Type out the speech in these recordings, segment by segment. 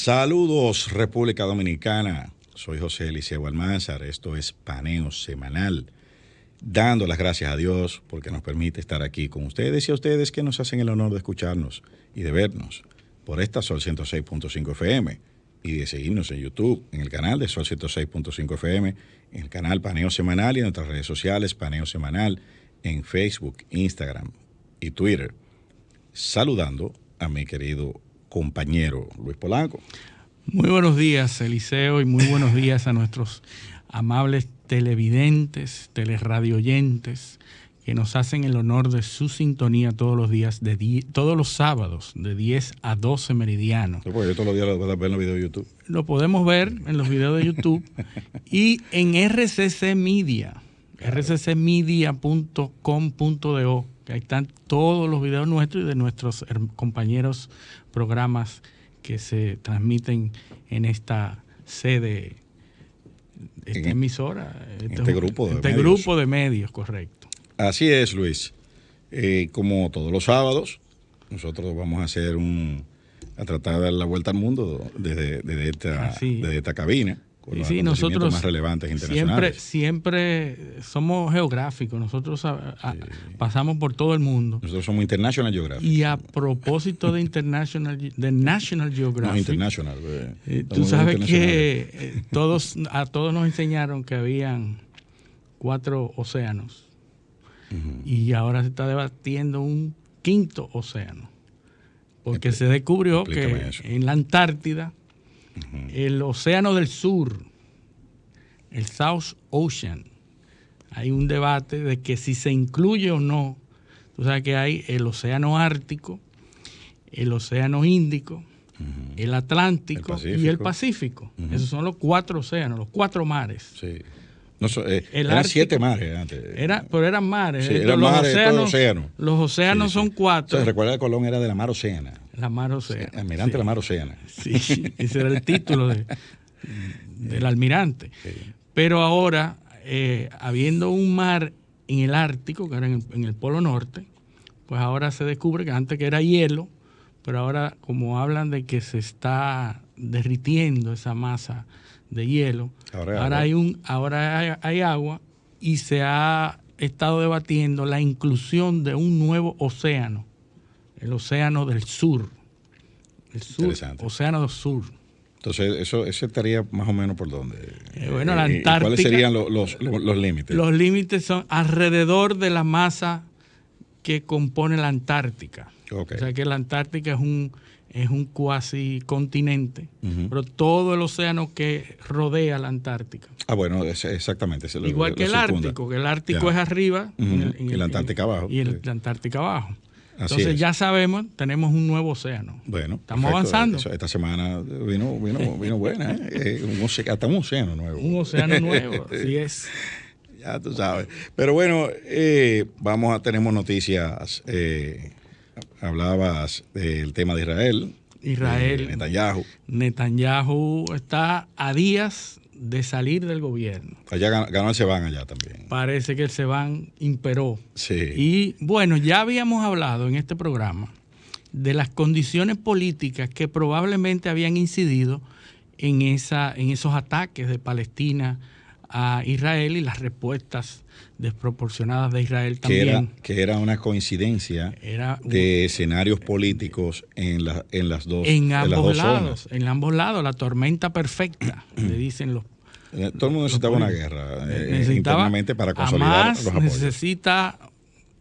Saludos, República Dominicana. Soy José Eliseo Almanzar. Esto es Paneo Semanal. Dando las gracias a Dios porque nos permite estar aquí con ustedes y a ustedes que nos hacen el honor de escucharnos y de vernos por esta Sol 106.5 FM y de seguirnos en YouTube, en el canal de Sol 106.5 FM, en el canal Paneo Semanal y en nuestras redes sociales Paneo Semanal, en Facebook, Instagram y Twitter. Saludando a mi querido compañero Luis Polanco. Muy buenos días, Eliseo, y muy buenos días a nuestros amables televidentes, teleradioyentes, que nos hacen el honor de su sintonía todos los días, todos los sábados, de 10 a 12 meridiano. Porque yo todos los días lo puedo ver en los videos de YouTube. Lo podemos ver en los videos de YouTube y en RCC Media, rccmedia.com.do, que ahí están todos los videos nuestros y de nuestros compañeros programas que se transmiten en esta sede, esta emisora, este grupo de medios, correcto. Así es, Luis. Como todos los sábados, nosotros vamos a tratar de dar la vuelta al mundo desde esta cabina. Con los acontecimientos más relevantes internacionales. Siempre somos geográficos, nosotros pasamos por todo el mundo. Nosotros somos International Geographic. Y a propósito de National Geographic, no, International. Tú sabes que a todos nos enseñaron que habían 4 océanos, y ahora se está debatiendo un 5º océano, porque se descubrió que en la Antártida, el océano del sur, el South Ocean, hay un debate de que si se incluye o no. Tú sabes que hay el océano Ártico, el océano Índico, el Atlántico y el Pacífico. Esos son los 4 océanos, los 4 mares. Sí. No, eran 7 mares antes. Pero eran mares. Sí, eran mares, océano. Los océanos son 4. O sea, recuerda que Colón era de la mar Océana. La mar Océana. Sí, almirante de la mar Océana. Sí, ese era el título del almirante. Sí. Pero ahora, habiendo un mar en el Ártico, que era en el Polo Norte, pues ahora se descubre que antes que era hielo, pero ahora como hablan de que se está derritiendo esa masa de hielo, ahora hay agua, y se ha estado debatiendo la inclusión de un nuevo océano, el océano del sur, océano del sur. Entonces, ese estaría más o menos por dónde. Bueno, la Antártica. ¿Cuáles serían los límites? Los límites son alrededor de la masa que compone la Antártica. Okay. O sea que la Antártica es un cuasi continente, pero todo el océano que rodea la Antártica. Bueno, exactamente. Igual que el Ártico, que el Ártico es arriba y la Antártica abajo. Y la Antártica abajo. Entonces ya sabemos, tenemos un nuevo océano. Bueno, estamos avanzando. Esta semana vino buena, hasta un océano nuevo. Un océano nuevo, así es. Ya tú sabes. Pero bueno, tenemos noticias. Hablabas del tema de Israel. Netanyahu está a días de salir del gobierno. Allá ganó el Seban allá también. Parece que el Seban imperó. Sí. Y bueno, ya habíamos hablado en este programa de las condiciones políticas que probablemente habían incidido en esos ataques de Palestina a Israel y las respuestas desproporcionadas de Israel también. Que era una coincidencia de escenarios políticos en las dos zonas. En ambos lados, la tormenta perfecta, le dicen los. Todo el mundo necesitaba una guerra internamente para consolidar los apoyos. Necesita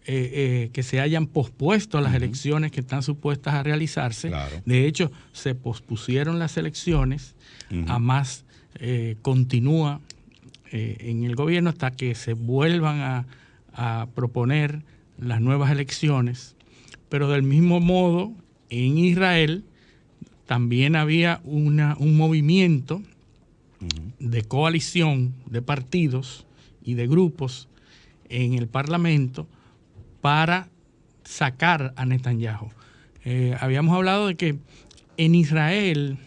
que se hayan pospuesto las elecciones que están supuestas a realizarse. Claro. De hecho, se pospusieron las elecciones. Hamas continúa en el gobierno hasta que se vuelvan a proponer las nuevas elecciones. Pero del mismo modo, en Israel también había un movimiento de coalición de partidos y de grupos en el Parlamento para sacar a Netanyahu. Habíamos hablado de que en Israel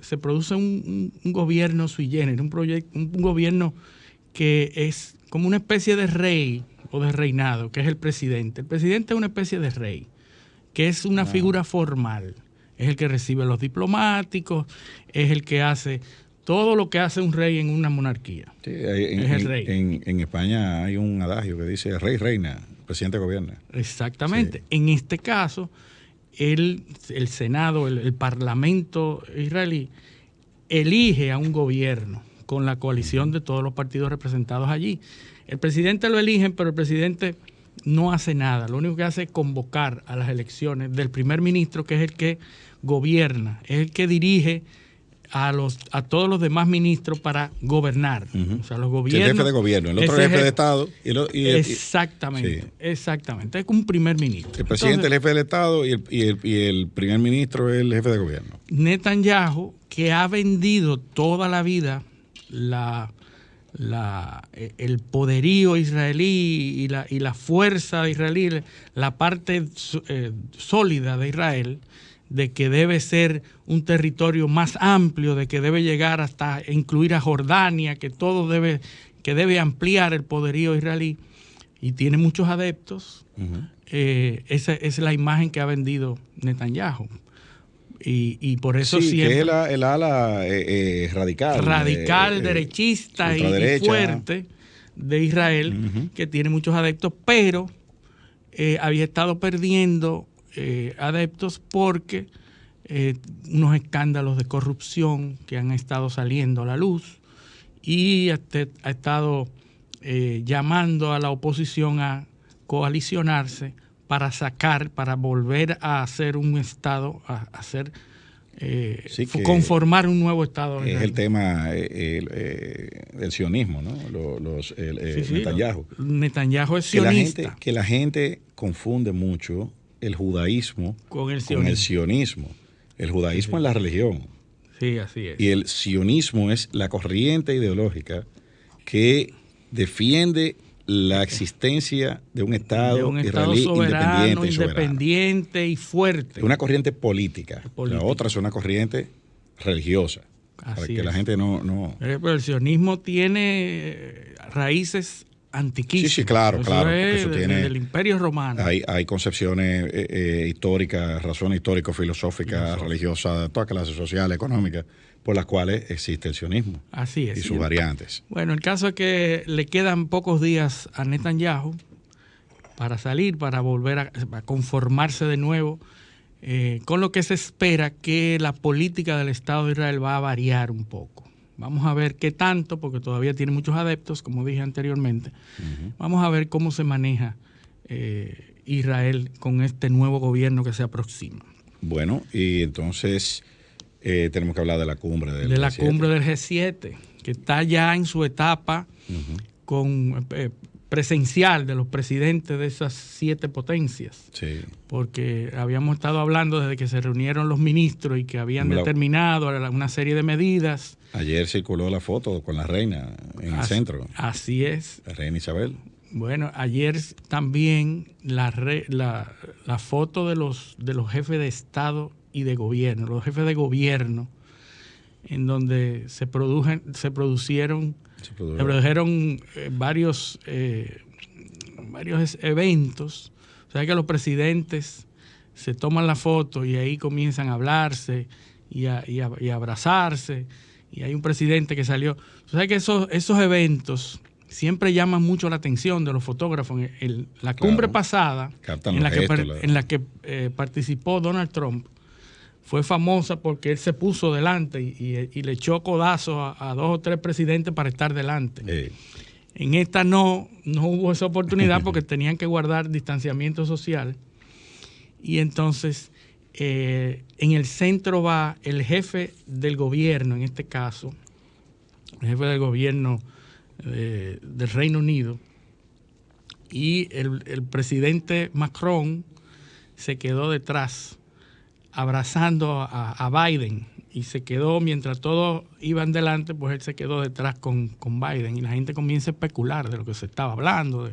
se produce un gobierno sui generis, un gobierno que es como una especie de rey o de reinado, que es el presidente. El presidente es una especie de rey, que es una figura formal. es el que recibe a los diplomáticos, es el que hace todo lo que hace un rey en una monarquía. Sí, es el rey. En España hay un adagio que dice rey reina, presidente gobierna. Exactamente. Sí. En este caso, el Senado, el Parlamento israelí, elige a un gobierno con la coalición de todos los partidos representados allí. El presidente lo eligen, pero el presidente no hace nada. Lo único que hace es convocar a las elecciones del primer ministro, que es el que gobierna, es el que dirige a todos los demás ministros para gobernar. O sea, los gobiernos. El jefe de gobierno, el otro jefe de Estado. Exactamente, sí. Exactamente. Es un primer ministro. El presidente es el jefe del Estado y el primer ministro es el jefe de gobierno. Netanyahu, que ha vendido toda la vida el poderío israelí y la fuerza israelí, la parte sólida de Israel, de que debe ser un territorio más amplio, de que debe llegar hasta incluir a Jordania, que debe ampliar el poderío israelí, y tiene muchos adeptos. Esa es la imagen que ha vendido Netanyahu. Y por eso siempre... que es el ala radical, derechista y fuerte de Israel, que tiene muchos adeptos, pero había estado perdiendo adeptos porque unos escándalos de corrupción que han estado saliendo a la luz, y ha estado llamando a la oposición a coalicionarse para volver a hacer un Estado, conformar un nuevo Estado. Es el tema del sionismo, ¿no? Netanyahu. Netanyahu es sionista. Que la gente confunde mucho el judaísmo con el sionismo. El judaísmo es la religión. Sí, así es. Y el sionismo es la corriente ideológica que defiende la existencia de un Estado israelí soberano, independiente y fuerte. Una corriente política. La otra es una corriente religiosa. Para que la gente no... Pero el sionismo tiene raíces antiquísimas. Sí, claro. Eso tiene del Imperio Romano. Hay concepciones históricas, razones histórico-filosóficas, religiosas, de todas clases sociales, económicas, por las cuales existe el sionismo. Así es. Y sus variantes. Bueno, el caso es que le quedan pocos días a Netanyahu para salir, para volver a conformarse de nuevo, con lo que se espera que la política del Estado de Israel va a variar un poco. Vamos a ver qué tanto, porque todavía tiene muchos adeptos, como dije anteriormente. Vamos a ver cómo se maneja Israel con este nuevo gobierno que se aproxima. Bueno, y entonces tenemos que hablar de la cumbre del G7. Cumbre del G7, que está ya en su etapa con presencial de los presidentes de esas 7 potencias. Sí. Porque habíamos estado hablando desde que se reunieron los ministros y que habían determinado una serie de medidas. Ayer circuló la foto con la reina en el centro. Así es. La reina Isabel. Bueno, ayer también la foto de los jefes de Estado y de gobierno, los jefes de gobierno, en donde se produjeron varios eventos. O sea que los presidentes se toman la foto y ahí comienzan a hablarse y a abrazarse. Y hay un presidente que salió. O sea que esos eventos siempre llaman mucho la atención de los fotógrafos. La cumbre pasada, en la que participó Donald Trump, fue famosa porque él se puso delante y le echó codazos a 2 o 3 presidentes para estar delante. En esta no hubo esa oportunidad porque tenían que guardar distanciamiento social. Y entonces en el centro va el jefe del gobierno, en este caso, el jefe del gobierno del Reino Unido, y el presidente Macron se quedó detrás abrazando a Biden, y se quedó, mientras todos iban delante, pues él se quedó detrás con Biden, y la gente comienza a especular de lo que se estaba hablando.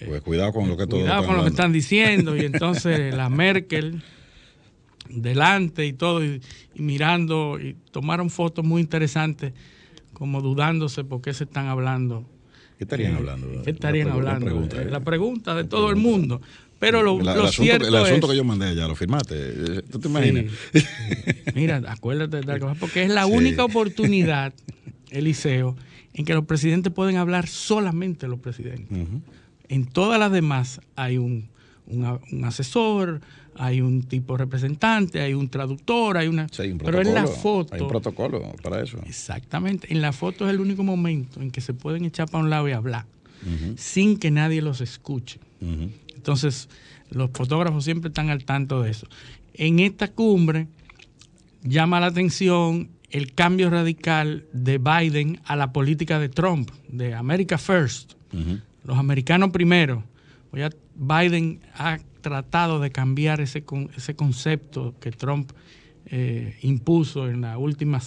Pues cuidado con lo que todos cuidado con lo que están diciendo. Y entonces la Merkel delante y todo, y mirando, y tomaron fotos muy interesantes, como dudándose por qué se están hablando. ¿Qué estarían hablando? ¿Qué estarían hablando? La pregunta de todo el mundo. Pero lo cierto el asunto es, que yo mandé ya lo firmaste. ¿Tú te imaginas? Sí, sí. Mira, acuérdate de la cosa, porque es la única oportunidad, Eliseo, en que los presidentes pueden hablar solamente los presidentes. En todas las demás hay un asesor, hay un tipo representante, hay un traductor, hay una... Sí, hay un pero en la foto... Hay un protocolo para eso. Exactamente. En la foto es el único momento en que se pueden echar para un lado y hablar, sin que nadie los escuche. Entonces, los fotógrafos siempre están al tanto de eso. En esta cumbre llama la atención el cambio radical de Biden a la política de Trump, de America First, los americanos primero. Biden ha tratado de cambiar ese concepto que Trump impuso en la última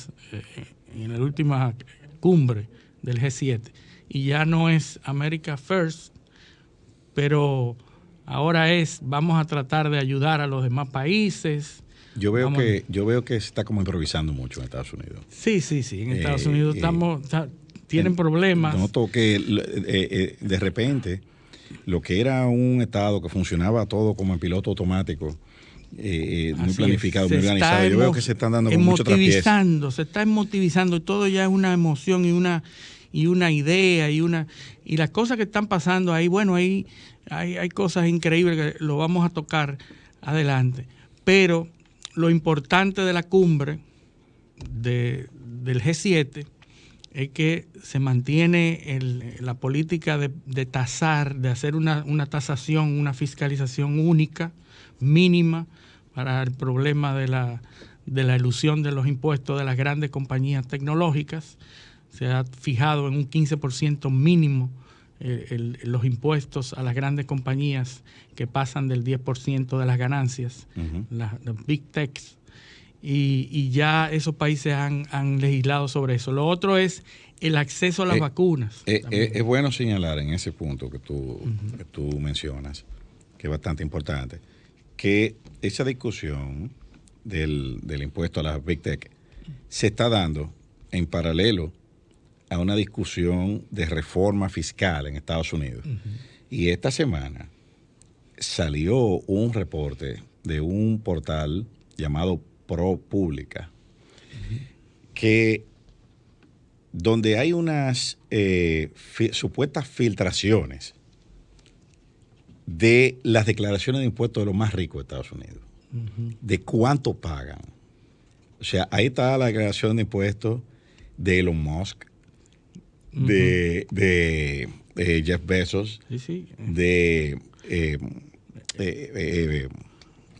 cumbre del G7. Y ya no es America First, pero ahora vamos a tratar de ayudar a los demás países. Yo veo que se está como improvisando mucho en Estados Unidos. Sí. En Estados Unidos tienen problemas. Noto que de repente lo que era un Estado que funcionaba todo como en piloto automático, muy planificado, muy organizado, yo veo que se están dando con mucho traspiés. Se está emotivizando, todo ya es una emoción y una idea y las cosas que están pasando ahí, bueno, hay cosas increíbles que lo vamos a tocar adelante, pero lo importante de la cumbre del G7 es que se mantiene la política de tasar, de hacer una tasación, una fiscalización única, mínima, para el problema de la elusión de los impuestos de las grandes compañías tecnológicas. Se ha fijado en un 15% mínimo los impuestos a las grandes compañías que pasan del 10% de las ganancias, las big techs. Y ya esos países han legislado sobre eso. Lo otro es el acceso a las vacunas. Es bueno señalar en ese punto que tú mencionas, que es bastante importante, que esa discusión del impuesto a las Big Tech se está dando en paralelo a una discusión de reforma fiscal en Estados Unidos. Y esta semana salió un reporte de un portal llamado ProPublica, donde hay unas supuestas filtraciones de las declaraciones de impuestos de los más ricos de Estados Unidos, de cuánto pagan. O sea, ahí está la declaración de impuestos de Elon Musk, de Jeff Bezos, de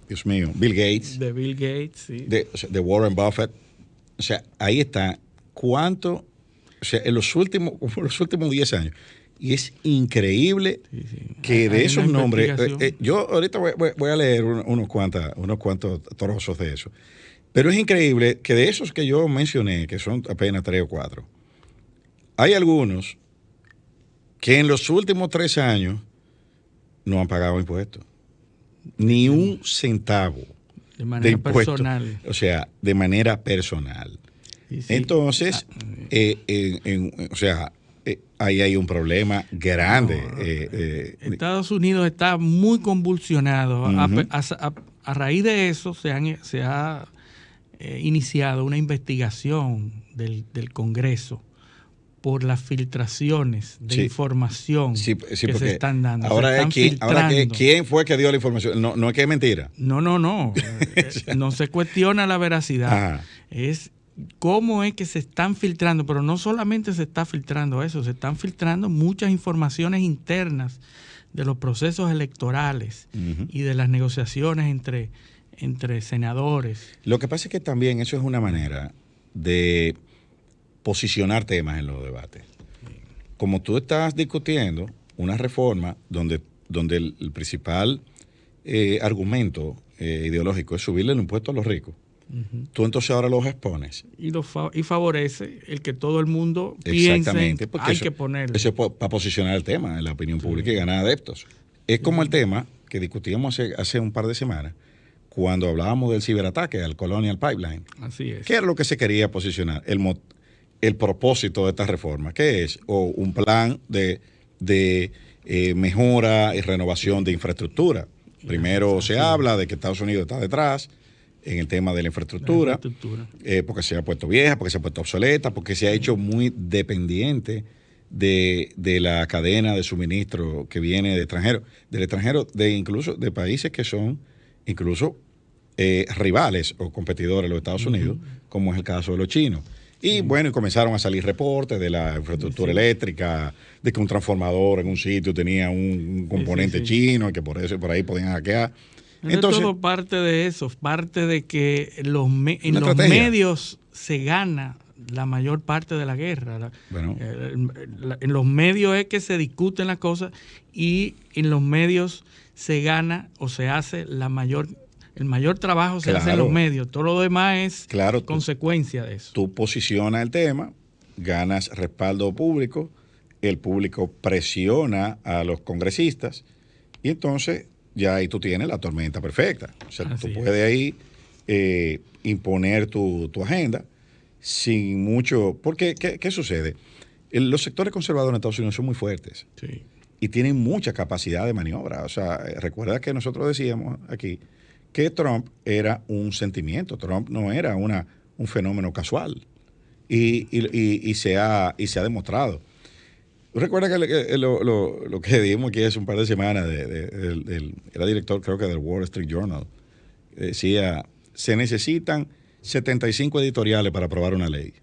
Dios mío, Bill Gates. De Bill Gates, sí. De Warren Buffett. O sea, ahí está. ¿Cuánto? O sea, en los últimos 10 años. Y es increíble que de esos nombres... yo ahorita voy a leer unos cuantos trozos de eso. Pero es increíble que de esos que yo mencioné, que son apenas 3 o 4, hay algunos que en los últimos 3 años no han pagado impuestos. Ni un centavo de manera personal. O sea, de manera personal. Entonces, o sea, ahí hay un problema grande. Estados Unidos está muy convulsionado. A raíz de eso se ha iniciado una investigación del Congreso por las filtraciones de información que se están dando. Ahora, ¿quién fue que dio la información? No es que es mentira. No. No se cuestiona la veracidad. Ajá. Es cómo es que se están filtrando, pero no solamente se está filtrando eso, se están filtrando muchas informaciones internas de los procesos electorales y de las negociaciones entre senadores. Lo que pasa es que también eso es una manera de posicionar temas en los debates. Como tú estás discutiendo una reforma donde el principal argumento ideológico es subirle el impuesto a los ricos, tú entonces ahora los expones. Y favorece el que todo el mundo piense hay que ponerlo. Eso es para posicionar el tema en la opinión pública y ganar adeptos. Es como el tema que discutíamos hace un par de semanas, cuando hablábamos del ciberataque al Colonial Pipeline. Así es. ¿Qué era lo que se quería posicionar? El propósito de esta reforma, ¿qué es? O un plan de mejora y renovación de infraestructura. Primero se habla de que Estados Unidos está detrás en el tema de la infraestructura, porque se ha puesto vieja, porque se ha puesto obsoleta, porque se ha hecho muy dependiente de la cadena de suministro que viene del extranjero, incluso de países que son incluso rivales o competidores de los Estados Unidos, como es el caso de los chinos. Y bueno, y comenzaron a salir reportes de la infraestructura eléctrica, de que un transformador en un sitio tenía un componente chino y que por ahí podían hackear. Entonces, todo parte de eso, parte de que en los medios se gana la mayor parte de la guerra. Bueno. En los medios es que se discuten las cosas y en los medios se gana o se hace el mayor trabajo se hace en los medios. Todo lo demás es consecuencia de eso. Tú posicionas el tema, ganas respaldo público, el público presiona a los congresistas y entonces ya ahí tú tienes la tormenta perfecta. O sea, tú puedes ahí imponer tu agenda sin mucho... Porque, ¿qué sucede? Los sectores conservadores en Estados Unidos son muy fuertes y tienen mucha capacidad de maniobra. O sea, recuerda que nosotros decíamos aquí que Trump era un sentimiento. Trump no era un fenómeno casual y se ha demostrado. Recuerda que lo que dijimos aquí hace un par de semanas, era director creo que del Wall Street Journal, decía, se necesitan 75 editoriales para aprobar una ley.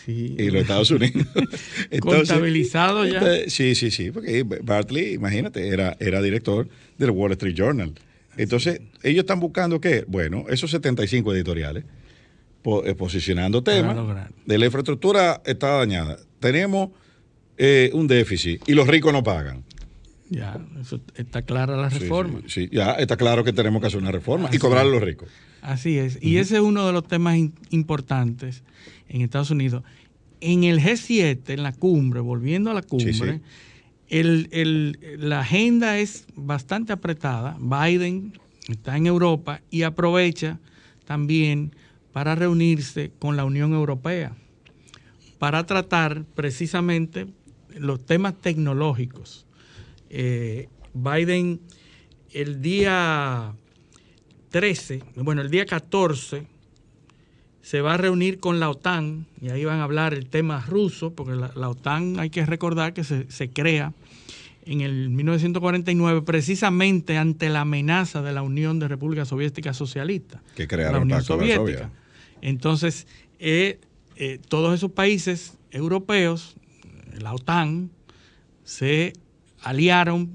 Sí. Y los Estados Unidos. Entonces, contabilizado ya. Sí, porque Bartley, imagínate, era director del Wall Street Journal. Entonces, ellos están buscando ¿qué? Bueno, esos 75 editoriales, posicionando temas de la infraestructura está dañada. Tenemos un déficit y los ricos no pagan. Ya, eso está clara la reforma. Sí, ya está claro que tenemos que hacer una reforma y cobrar a los ricos. Así es. Y ese es uno de los temas importantes en Estados Unidos. En el G7, en la cumbre, volviendo a la cumbre, la agenda es bastante apretada. Biden está en Europa y aprovecha también para reunirse con la Unión Europea para tratar precisamente los temas tecnológicos. Biden el día 14 se va a reunir con la OTAN y ahí van a hablar el tema ruso, porque la OTAN hay que recordar que se crea en el 1949 precisamente ante la amenaza de la Unión de Repúblicas Soviéticas Socialistas, que crearon la Unión Soviética. Entonces, todos esos países europeos, la OTAN, se aliaron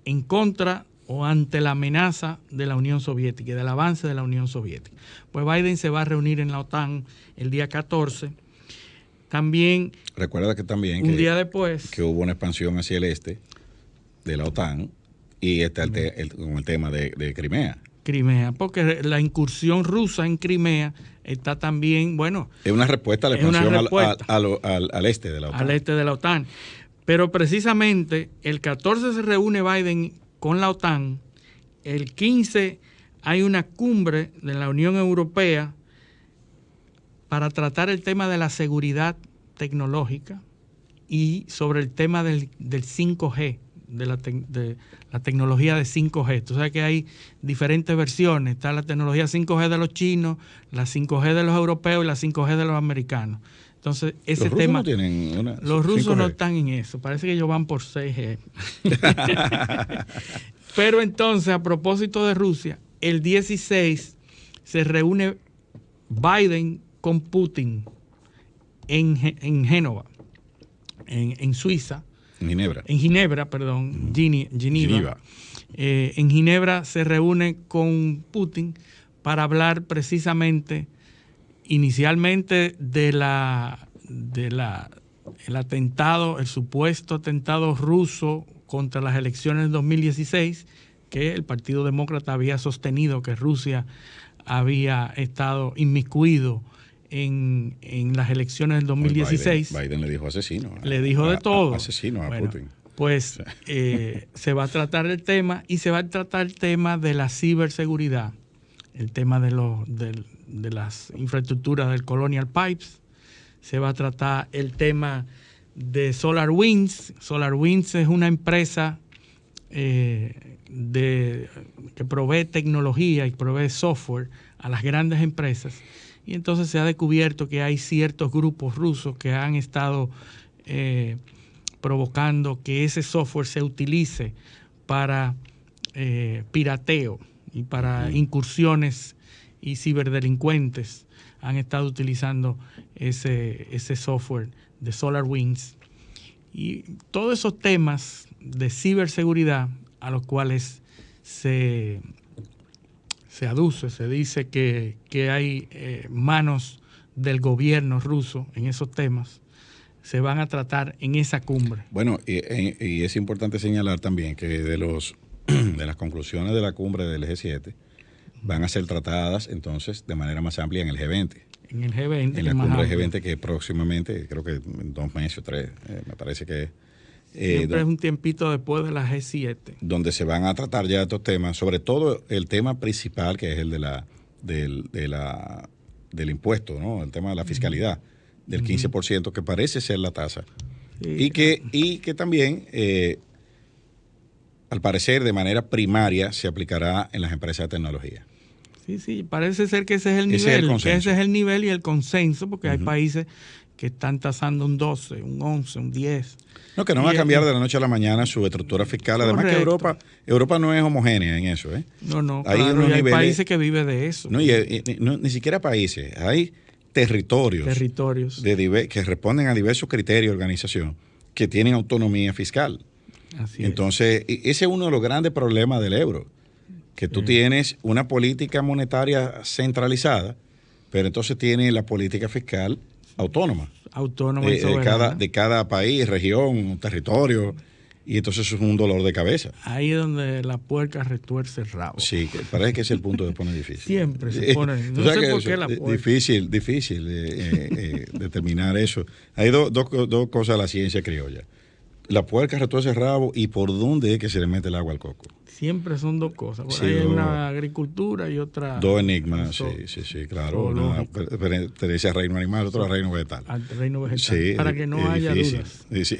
en contra o ante la amenaza de la Unión Soviética y del avance de la Unión Soviética. Pues Biden se va a reunir en la OTAN el día 14. También, recuerda que también un día después, que hubo una expansión hacia el este de la OTAN y está con el tema de Crimea. Crimea, porque la incursión rusa en Crimea está también, es una respuesta a la expansión al este de la OTAN. Al este de la OTAN. Pero precisamente el 14 se reúne Biden con la OTAN, el 15 hay una cumbre de la Unión Europea para tratar el tema de la seguridad tecnológica y sobre el tema del 5G, de la tecnología de 5G. Tú sabes que hay diferentes versiones. Está la tecnología 5G de los chinos, la 5G de los europeos y la 5G de los americanos. Entonces, ese los tema... rusos no tienen los rusos 5G. No están en eso. Parece que ellos van por 6G. Pero entonces, a propósito de Rusia, el 16 se reúne Biden con Putin en Génova, en Suiza. En Ginebra, perdón, Geneva. En Ginebra se reúne con Putin para hablar precisamente, inicialmente, el atentado, el supuesto atentado ruso contra las elecciones del 2016, que el Partido Demócrata había sostenido que Rusia había estado inmiscuido en las elecciones del 2016. Biden le dijo asesino. Le dijo de todo. Asesino a Putin. Pues se va a tratar el tema y se va a tratar el tema de la ciberseguridad, el tema de las infraestructuras del Colonial Pipes, se va a tratar el tema de SolarWinds. SolarWinds es una empresa que provee tecnología y provee software a las grandes empresas. Y entonces se ha descubierto que hay ciertos grupos rusos que han estado provocando que ese software se utilice para pirateo y para incursiones, y ciberdelincuentes han estado utilizando ese software de SolarWinds. Y todos esos temas de ciberseguridad a los cuales se aduce, se dice que hay manos del gobierno ruso en esos temas, se van a tratar en esa cumbre. Bueno, y es importante señalar también que de las conclusiones de la cumbre del G7 van a ser tratadas entonces de manera más amplia en el G20. En el G20. En la cumbre G20 que próximamente, creo que en 2 meses o 3, me parece que siempre es un tiempito después de la G7. Donde se van a tratar ya estos temas, sobre todo el tema principal que es el del impuesto, ¿no? El tema de la fiscalidad, del 15%, que parece ser la tasa. Sí, y que también, al parecer, de manera primaria, se aplicará en las empresas de tecnología. Sí, parece ser que ese es el nivel, que ese es el nivel y el consenso, porque hay países que están tasando un 12, un 11, un 10. No, que no va a cambiar de la noche a la mañana su estructura fiscal. Además que Europa no es homogénea en eso. No, claro, hay países que viven de eso. No, ni siquiera países, hay territorios que responden a diversos criterios de organización que tienen autonomía fiscal. Así Entonces, ese es uno de los grandes problemas del euro, que tú tienes una política monetaria centralizada, pero entonces tienes la política fiscal autónoma y soberana. De cada país, región, territorio, y entonces eso es un dolor de cabeza. Ahí es donde la puerca retuerce el rabo. Sí, parece que es el punto que pone difícil. Siempre se pone, no sé por qué la puerca. Difícil determinar eso. Hay dos cosas de la ciencia criolla. La puerca retuerce el rabo y por dónde es que se le mete el agua al coco. Siempre son dos cosas. Por ahí hay una agricultura y otra... Dos enigmas, sí, claro. Una pertenece al reino animal, otra al reino vegetal. Al reino vegetal, sí, para que no haya dudas. Sí.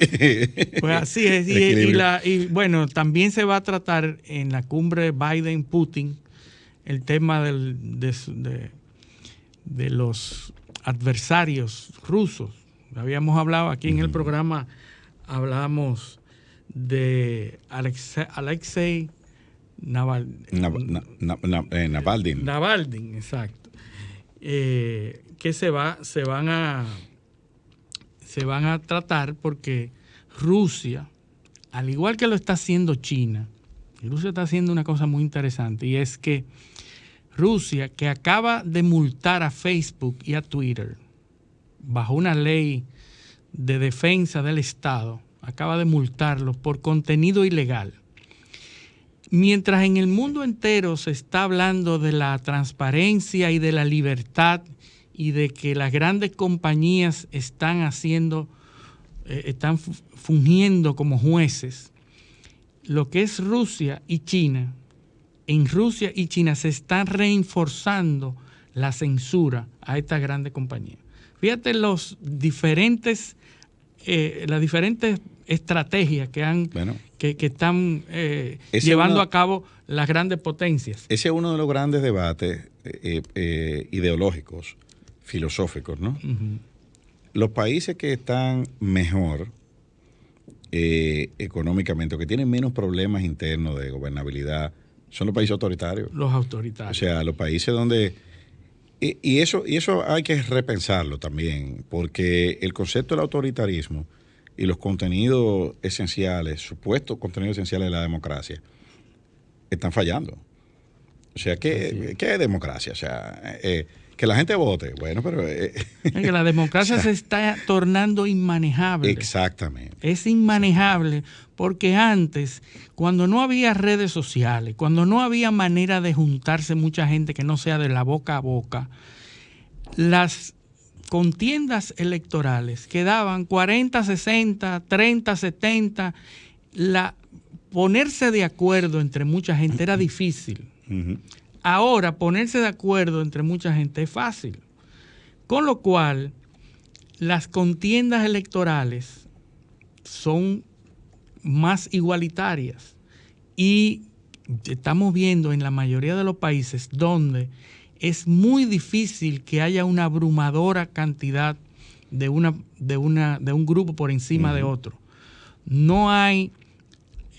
Pues así es. Y bueno, también se va a tratar en la cumbre Biden-Putin el tema de los adversarios rusos. Habíamos hablado aquí en el programa, hablábamos de Alexei Navalny, exacto. Que se van a tratar porque Rusia, al igual que lo está haciendo China, y Rusia está haciendo una cosa muy interesante, y es que Rusia, que acaba de multar a Facebook y a Twitter bajo una ley de defensa del Estado, acaba de multarlos por contenido ilegal. Mientras en el mundo entero se está hablando de la transparencia y de la libertad y de que las grandes compañías están fungiendo como jueces, lo que es Rusia y China, en Rusia y China se están reforzando la censura a estas grandes compañías. Fíjate las diferentes estrategias que están llevando a cabo las grandes potencias. Ese es uno de los grandes debates ideológicos, filosóficos, ¿no? Uh-huh. Los países que están mejor económicamente, o que tienen menos problemas internos de gobernabilidad, son los países autoritarios. Los autoritarios. O sea, los países donde... Y eso hay que repensarlo también, porque el concepto del autoritarismo y los contenidos esenciales, supuestos contenidos esenciales de la democracia, están fallando. O sea, ¿qué es democracia? O sea, que la gente vote. Bueno, pero... que la democracia se está tornando inmanejable. Exactamente. Es inmanejable porque antes, cuando no había redes sociales, cuando no había manera de juntarse mucha gente que no sea de la boca a boca, las contiendas electorales quedaban 40-60, 30-70. Ponerse de acuerdo entre mucha gente era difícil. Uh-huh. Ahora, ponerse de acuerdo entre mucha gente es fácil. Con lo cual, las contiendas electorales son más igualitarias Y estamos viendo en la mayoría de los países donde es muy difícil que haya una abrumadora cantidad de un grupo por encima de otro. No hay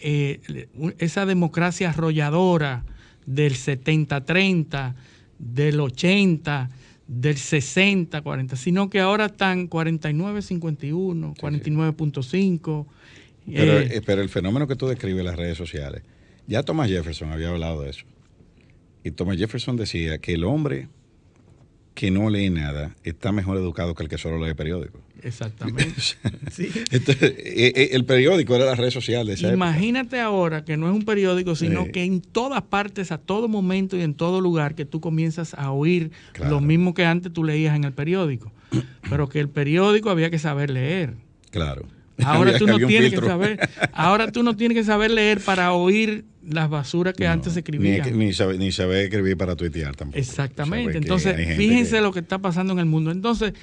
esa democracia arrolladora del 70-30, del 80, del 60-40, sino que ahora están 49-51, 49.5. Pero el fenómeno que tú describes en las redes sociales, ya Thomas Jefferson había hablado de eso. Y Thomas Jefferson decía que el hombre que no lee nada está mejor educado que el que solo lee periódicos. Exactamente. Sí. Entonces, el periódico era la red social de esa Imagínate ahora que no es un periódico, sino que en todas partes, a todo momento y en todo lugar, que tú comienzas a oír lo mismo que antes tú leías en el periódico. Pero que el periódico había que saber leer. Claro. Ahora tú no tienes que saber leer para oír las basuras que antes se escribían. Ni saber escribir para tuitear tampoco. Exactamente. Entonces, fíjense lo que está pasando en el mundo. Entonces,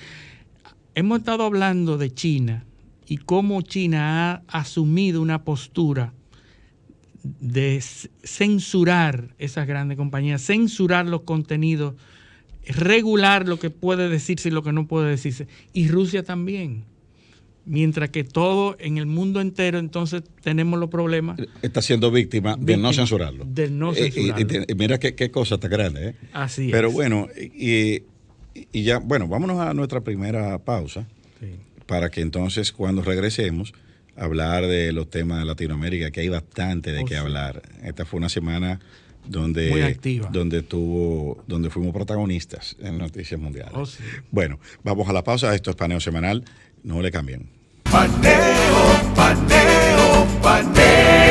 hemos estado hablando de China y cómo China ha asumido una postura de censurar esas grandes compañías, censurar los contenidos, regular lo que puede decirse y lo que no puede decirse. Y Rusia también. Mientras que todo en el mundo entero, entonces tenemos los problemas. Está siendo víctima de no censurarlo. De no censurarlo. Mira qué cosa tan grande, ¿eh? Así Pero es. bueno, y ya, bueno, vámonos a nuestra primera pausa, para que entonces cuando regresemos, hablar de los temas de Latinoamérica, que hay bastante de qué hablar. Esta fue una semana donde, muy activa, donde fuimos protagonistas en Noticias Mundiales. Sí. Bueno, vamos a la pausa. Esto es Paneo Semanal. No le cambien. Paneo, paneo, paneo.